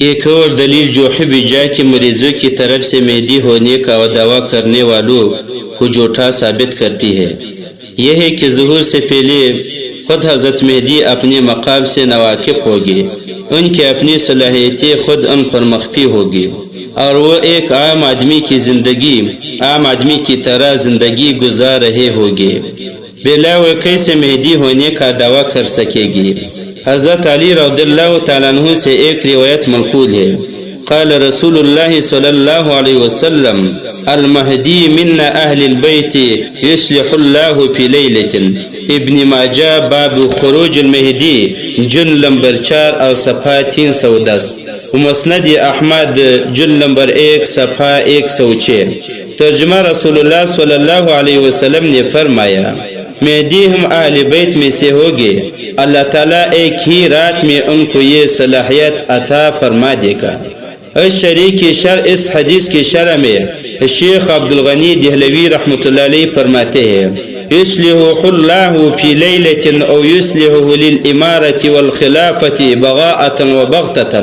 ایک اور دلیل جوحب جا کے مریضوں کی طرف سے مہدی ہونے کا دعویٰ کرنے والوں کو جھوٹا ثابت کرتی ہے۔ یہ ہے کہ ظہور سے پہلے خود حضرت مہدی اپنے مقام سے ناواقف ہوگی، ان کی اپنی صلاحیتیں خود ان پر مخفی ہوگی، اور وہ ایک عام آدمی کی طرح زندگی گزار رہے ہوگے، بلا وہ کیسے مہدی ہونے کا دعویٰ کر سکے گی؟ حضرت علی رضی اللہ تعالیٰ عنہ سے ایک روایت منقول ہے، قال رسول اللہ صلی اللہ علیہ وسلم المہدی من اہل البیت یصلح اللہ فی لیلۃ، ابن ماجہ باب خروج المہدی جن نمبر 4 اور صفحہ 310، مسند احمد جن نمبر 1 صفحہ 106۔ ترجمہ رسول اللہ صلی اللہ علیہ وسلم نے فرمایا، مہدی ہم اہل بیت میں سے ہوگے، اللہ تعالیٰ ایک ہی رات میں ان کو یہ صلاحیت عطا فرما دے گا۔ اس حدیث کی شرح میں شیخ عبدالغنی دہلوی رحمۃ اللہ علیہ فرماتے ہیں، یصلح اللہ فی لیلۃ او یصلح للامارۃ والخلافۃ بغاءۃ وبغتۃ،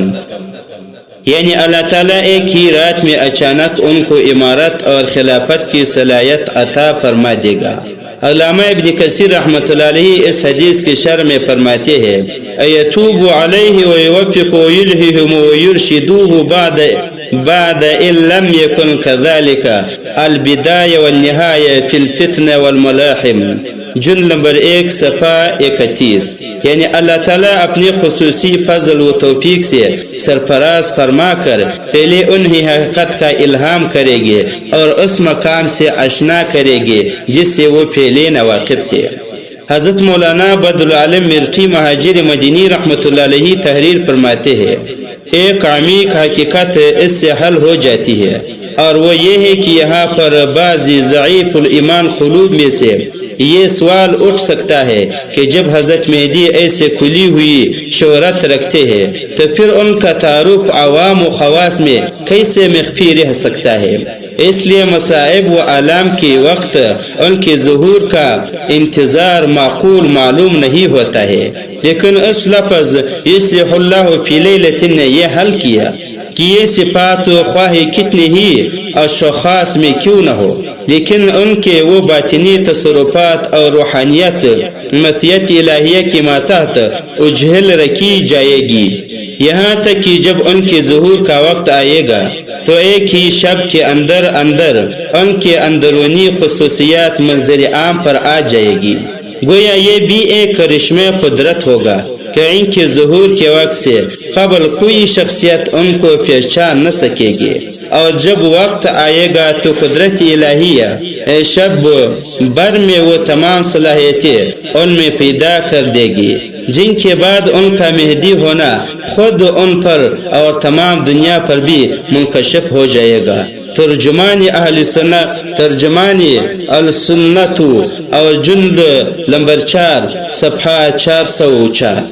یعنی اللہ تعالیٰ ایک ہی رات میں اچانک ان کو امارت اور خلافت کی صلاحیت عطا فرما دے گا۔ علامہ ابن کثیر رحمۃ اللہ علیہ اس حدیث کی شرح میں فرماتے ہیں، ایتوب علیہ ویوفق ویلہم ویرشدوہ بعد ان لم یکن کذالک البدایہ والنہایہ فی الفتنہ والملاحم، جن نمبر 1 صفحہ 31، یعنی اللہ تعالیٰ اپنی خصوصی فضل و توفیق سے سرفراز فرما کر پہلے انہیں حقیقت کا الہام کرے گے اور اس مقام سے آشنا کرے گے جس سے وہ پہلے ناواقف تھے۔ حضرت مولانا بدرالعالم مرٹھی مہاجر مدینی رحمۃ اللہ علیہ تحریر فرماتے ہیں، ایک عمیق حقیقت اس سے حل ہو جاتی ہے، اور وہ یہ ہے کہ یہاں پر بعض ضعیف الایمان قلوب میں سے یہ سوال اٹھ سکتا ہے کہ جب حضرت مہدی ایسے کھلی ہوئی شہرت رکھتے ہیں تو پھر ان کا تعارف عوام و خواص میں کیسے مخفی رہ سکتا ہے؟ اس لیے مصائب و آلام کے وقت ان کے ظہور کا انتظار معقول معلوم نہیں ہوتا ہے، لیکن اس لفظ یصلح اللہ فی لیلۃ نے یہ حل کیا کہ یہ صفات خواہ کتنی ہی اشخاص میں کیوں نہ ہو، لیکن ان کے وہ باطنی تصرفات اور روحانیت مشیت الہیہ کے ماتحت اجھل رکھی جائے گی، یہاں تک کہ جب ان کے ظہور کا وقت آئے گا تو ایک ہی شب کے اندر ان کے اندرونی خصوصیات منظر عام پر آ جائے گی۔ گویا یہ بھی ایک کرشم قدرت ہوگا کہ ان کے ظہور کے وقت سے قبل کوئی شخصیت ان کو پہچان نہ سکے گی، اور جب وقت آئے گا تو قدرت الہیہ شب بر میں وہ تمام صلاحیتیں ان میں پیدا کر دے گی جن کے بعد ان کا مہدی ہونا خود ان پر اور تمام دنیا پر بھی منکشف ہو جائے گا۔ ترجمان اہل سنت، ترجمان السنت اور جلد نمبر 4 صفحہ 404۔